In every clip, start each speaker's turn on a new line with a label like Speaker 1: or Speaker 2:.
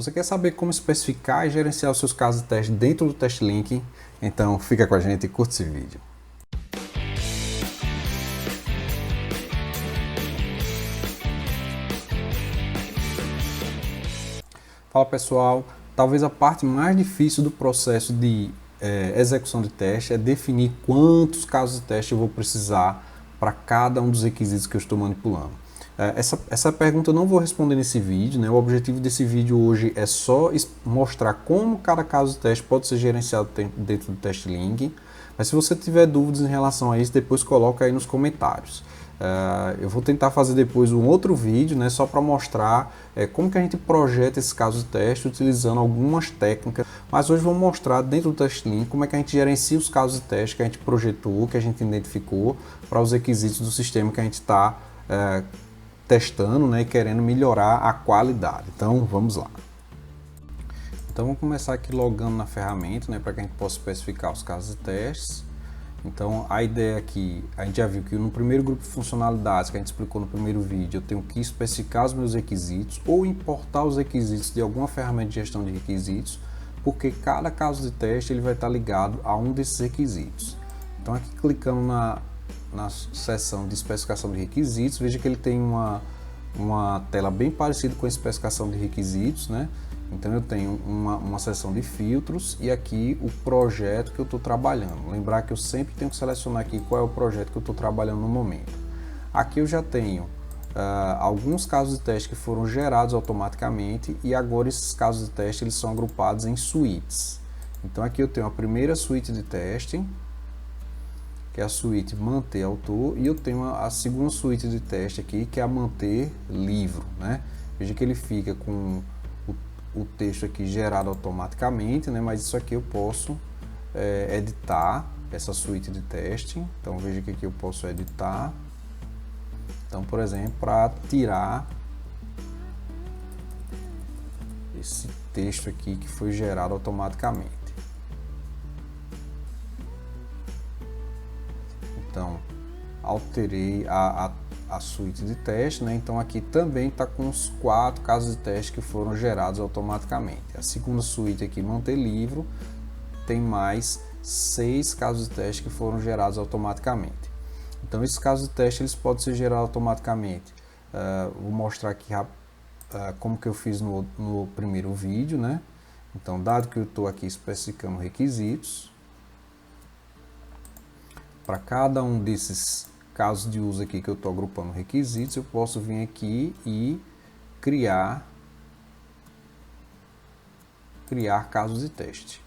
Speaker 1: Você quer saber como especificar e gerenciar os seus casos de teste dentro do TestLink? Então fica com a gente e curte esse vídeo. Fala pessoal, talvez a parte mais difícil do processo de execução de teste é definir quantos casos de teste eu vou precisar para cada um dos requisitos que eu estou manipulando. Essa pergunta eu não vou responder nesse vídeo, né? O objetivo desse vídeo hoje é só mostrar como cada caso de teste pode ser gerenciado dentro do TestLink. Mas se você tiver dúvidas em relação a isso, depois coloca aí nos comentários. Eu vou tentar fazer depois um outro vídeo, né, só para mostrar como que a gente projeta esses casos de teste utilizando algumas técnicas. Mas hoje vou mostrar dentro do TestLink como é que a gente gerencia os casos de teste que a gente projetou, que a gente identificou para os requisitos do sistema que a gente está testando, né, e querendo melhorar a qualidade. Então vamos lá. Então vamos começar aqui logando na ferramenta, né, para que a gente possa especificar os casos de testes. Então a ideia aqui, a gente já viu que no primeiro grupo de funcionalidades que a gente explicou no primeiro vídeo, eu tenho que especificar os meus requisitos ou importar os requisitos de alguma ferramenta de gestão de requisitos, porque cada caso de teste ele vai estar ligado a um desses requisitos. Então aqui clicando na seção de especificação de requisitos, veja que ele tem uma tela bem parecida com a especificação de requisitos, né? Então eu tenho uma seção de filtros e aqui o projeto que eu estou trabalhando. Lembrar que eu sempre tenho que selecionar aqui qual é o projeto que eu estou trabalhando no momento. Aqui eu já tenho alguns casos de teste que foram gerados automaticamente e agora esses casos de teste eles são agrupados em suítes. Então aqui eu tenho a primeira suíte de teste, que é a suíte manter autor, e eu tenho a segunda suíte de teste aqui, que é a manter livro, né? Veja que ele fica com o texto aqui gerado automaticamente, né? Mas isso aqui eu posso editar essa suíte de teste. Então veja que aqui eu posso editar. Então, por exemplo, para tirar esse texto aqui que foi gerado automaticamente. Então, alterei a suíte de teste, né? Então aqui também está com os 4 casos de teste que foram gerados automaticamente. A segunda suíte aqui, manter livro, tem mais 6 casos de teste que foram gerados automaticamente. Então esses casos de teste eles podem ser gerados automaticamente. Vou mostrar aqui como que eu fiz no primeiro vídeo, né? Então, dado que eu estou aqui especificando requisitos, para cada um desses casos de uso aqui que eu estou agrupando requisitos, eu posso vir aqui e criar casos de teste.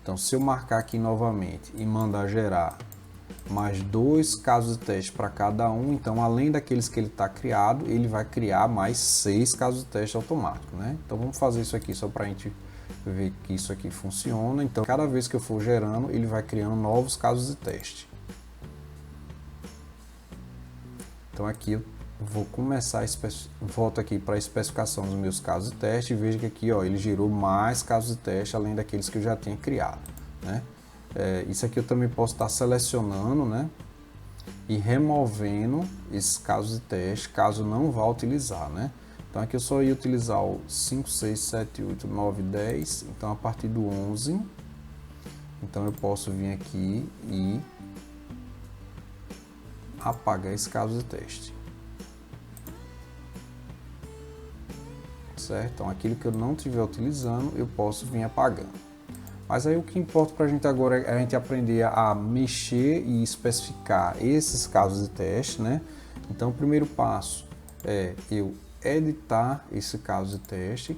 Speaker 1: Então, se eu marcar aqui novamente e mandar gerar mais 2 casos de teste para cada um, então além daqueles que ele está criado, ele vai criar mais 6 casos de teste automáticos, né? Então vamos fazer isso aqui só para a gente ver que isso aqui funciona. Então cada vez que eu for gerando, ele vai criando novos casos de teste. Então aqui eu vou começar, volto aqui para a especificação dos meus casos de teste e vejo que aqui ó, ele gerou mais casos de teste além daqueles que eu já tinha criado, né? Isso aqui eu também posso estar selecionando, né? E removendo esses casos de teste caso não vá utilizar, né? Então aqui eu só ia utilizar o 5, 6, 7, 8, 9, 10, então a partir do 11, então eu posso vir aqui e apagar esse caso de teste. Certo? Então aquilo que eu não estiver utilizando, eu posso vir apagando. Mas aí o que importa para a gente agora é a gente aprender a mexer e especificar esses casos de teste, né? Então o primeiro passo é eu editar esse caso de teste,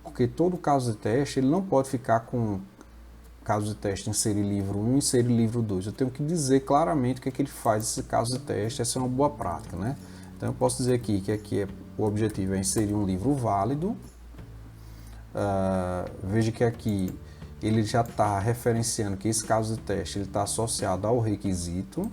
Speaker 1: porque todo caso de teste ele não pode ficar com caso de teste inserir livro 1 e inserir livro 2. Eu tenho que dizer claramente o que é que ele faz esse caso de teste, essa é uma boa prática, né? Então eu posso dizer aqui que o objetivo é inserir um livro válido. Veja que aqui ele já está referenciando que esse caso de teste está associado ao requisito.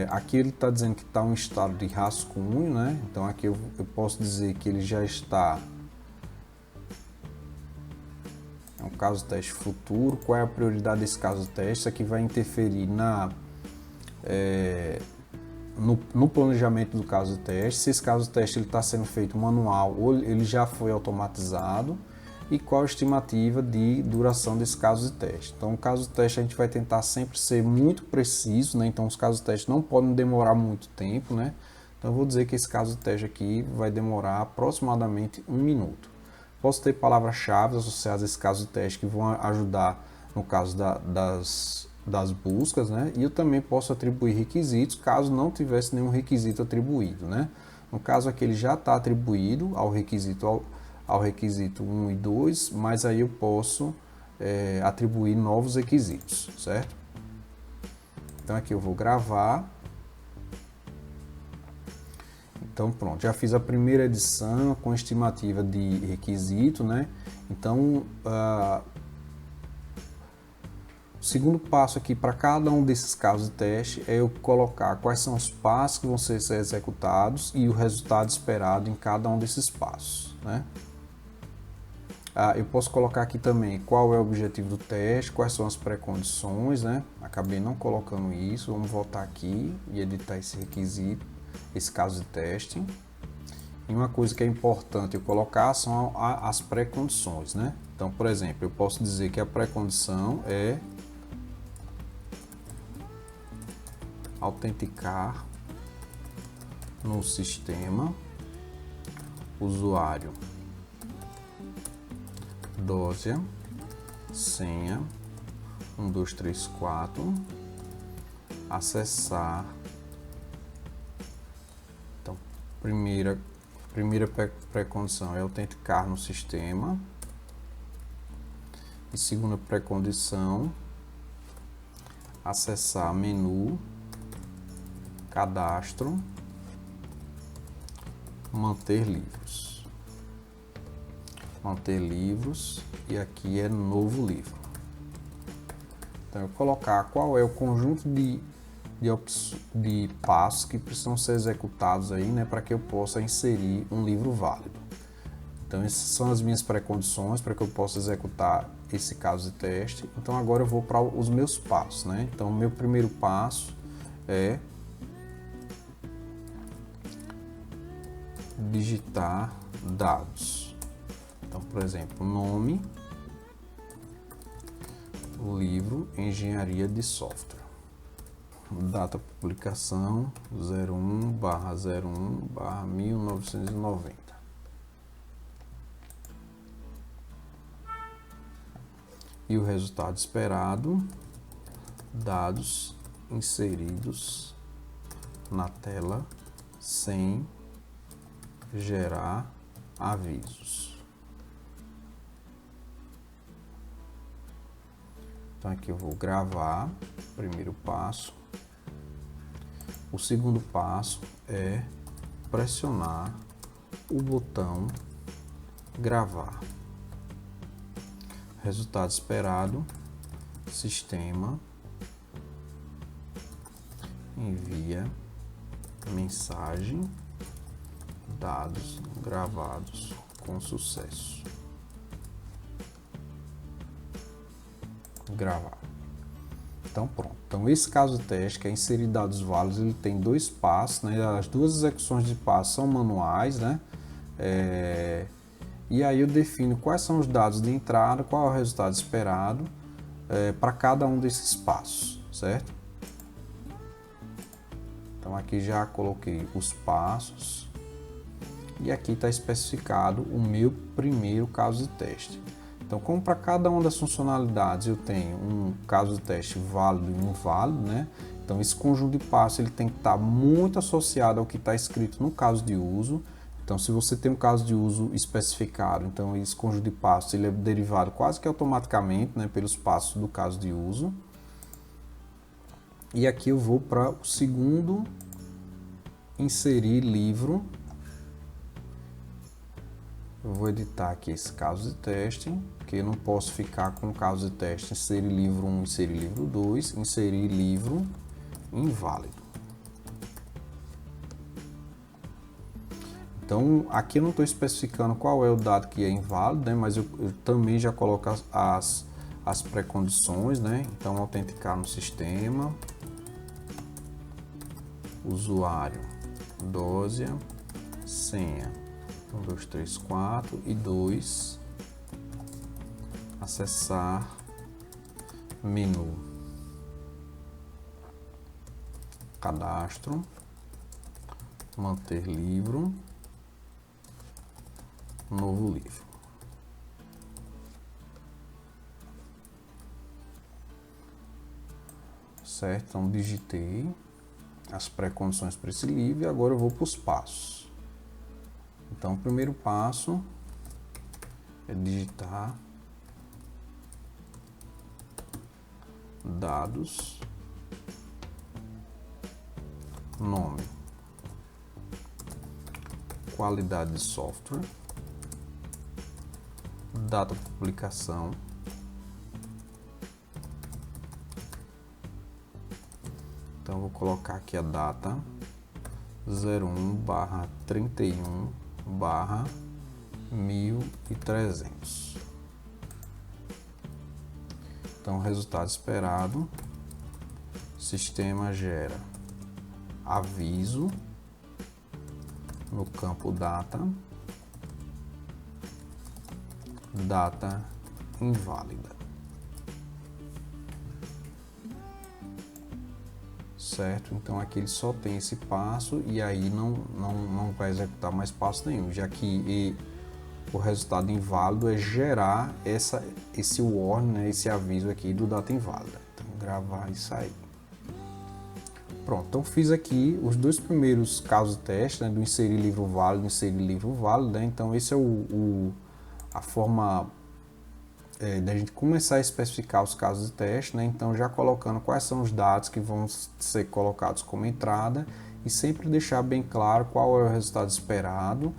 Speaker 1: Aqui ele está dizendo que está em estado de rascunho, né? Então aqui eu posso dizer que ele já está um caso de teste futuro. Qual é a prioridade desse caso de teste? Isso aqui vai interferir no planejamento do caso de teste, se esse caso de teste está sendo feito manual ou ele já foi automatizado e qual a estimativa de duração desse caso de teste. Então, o caso de teste a gente vai tentar sempre ser muito preciso, né? Então, os casos de teste não podem demorar muito tempo, né? Então, eu vou dizer que esse caso de teste aqui vai demorar aproximadamente 1 minuto. Posso ter palavras-chave associadas a esse caso de teste que vão ajudar no caso das buscas, né? E eu também posso atribuir requisitos caso não tivesse nenhum requisito atribuído, né? No caso aqui ele já está atribuído ao requisito 1 e 2, mas aí eu posso atribuir novos requisitos, certo? Então aqui eu vou gravar. Então pronto, já fiz a primeira edição com estimativa de requisito, né? Então o segundo passo aqui para cada um desses casos de teste é eu colocar quais são os passos que vão ser executados e o resultado esperado em cada um desses passos, né? Eu posso colocar aqui também qual é o objetivo do teste, quais são as pré-condições, né? Acabei não colocando isso, vamos voltar aqui e editar esse requisito, esse caso de teste. E uma coisa que é importante eu colocar são as pré-condições, né? Então, por exemplo, eu posso dizer que a pré-condição é autenticar no sistema usuário, dósia, senha 1, 2, 3, 4, acessar. Então, primeira pré-condição é autenticar no sistema e segunda pré-condição acessar menu, cadastro, manter livros. Manter livros e aqui é novo livro. Então eu colocar qual é o conjunto de passos que precisam ser executados aí, né, para que eu possa inserir um livro válido. Então essas são as minhas pré-condições para que eu possa executar esse caso de teste. Então agora eu vou para os meus passos, né? Então o meu primeiro passo é digitar dados. Então, por exemplo, nome, livro, engenharia de software. Data de publicação 01/01/1990. E o resultado esperado, dados inseridos na tela sem gerar avisos. Então aqui eu vou gravar, primeiro passo. O segundo passo é pressionar o botão gravar. Resultado esperado, sistema envia mensagem, dados gravados com sucesso. Gravar. Então pronto. Então esse caso de teste, que é inserir dados válidos, ele tem dois passos, né? As duas execuções de passos são manuais, né? E aí eu defino quais são os dados de entrada, qual é o resultado esperado para cada um desses passos, certo? Então aqui já coloquei os passos e aqui está especificado o meu primeiro caso de teste. Então, como para cada uma das funcionalidades eu tenho um caso de teste válido e inválido, né? Então esse conjunto de passos ele tem que estar muito associado ao que está escrito no caso de uso. Então, se você tem um caso de uso especificado, então esse conjunto de passos ele é derivado quase que automaticamente, né, pelos passos do caso de uso. E aqui eu vou para o segundo, inserir livro. Eu vou editar aqui esse caso de teste, porque eu não posso ficar com o caso de teste inserir livro 1, inserir livro 2, inserir livro inválido. Então aqui eu não estou especificando qual é o dado que é inválido, né, mas eu também já coloco as pré-condições, né? Então autenticar no sistema, usuário, dósia, senha, 1, 2, 3, 4 e 2, acessar menu, cadastro, manter livro, novo livro. Certo? Então digitei as pré-condições para esse livro e agora eu vou para os passos. Então o primeiro passo é digitar dados, nome, qualidade de software, data de publicação, então vou colocar aqui a data 01/31/1300. Então, resultado esperado, sistema gera aviso no campo data, data inválida. Certo? Então aqui ele só tem esse passo e aí não vai executar mais passo nenhum, já que o resultado inválido é gerar esse warning, né, esse aviso aqui do data inválida. Então gravar e sair. Pronto, então fiz aqui os dois primeiros casos de teste, né, do inserir livro válido e inserir livro válido, né? Então esse é a forma da gente começar a especificar os casos de teste, né? Então já colocando quais são os dados que vão ser colocados como entrada e sempre deixar bem claro qual é o resultado esperado.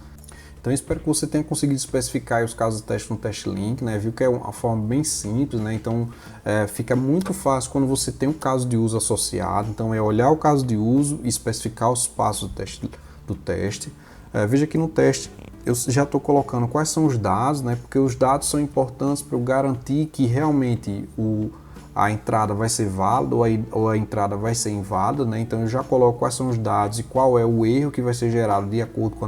Speaker 1: Então espero que você tenha conseguido especificar os casos de teste no TestLink, né? Viu que é uma forma bem simples, né? Então fica muito fácil quando você tem um caso de uso associado. Então é olhar o caso de uso e especificar os passos do teste. Veja que no teste eu já estou colocando quais são os dados, né? Porque os dados são importantes para eu garantir que realmente a entrada vai ser válida ou a entrada vai ser inválida, né? Então eu já coloco quais são os dados e qual é o erro que vai ser gerado de acordo com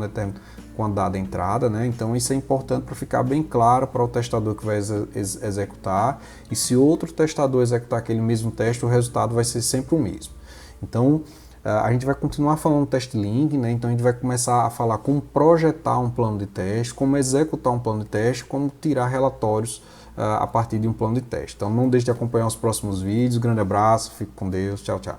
Speaker 1: a dada entrada, né? Então isso é importante para ficar bem claro para o testador que vai executar, e se outro testador executar aquele mesmo teste, o resultado vai ser sempre o mesmo. Então a gente vai continuar falando do TestLink, né? Então a gente vai começar a falar como projetar um plano de teste, como executar um plano de teste, como tirar relatórios a partir de um plano de teste. Então não deixe de acompanhar os próximos vídeos. Grande abraço, fique com Deus, tchau, tchau.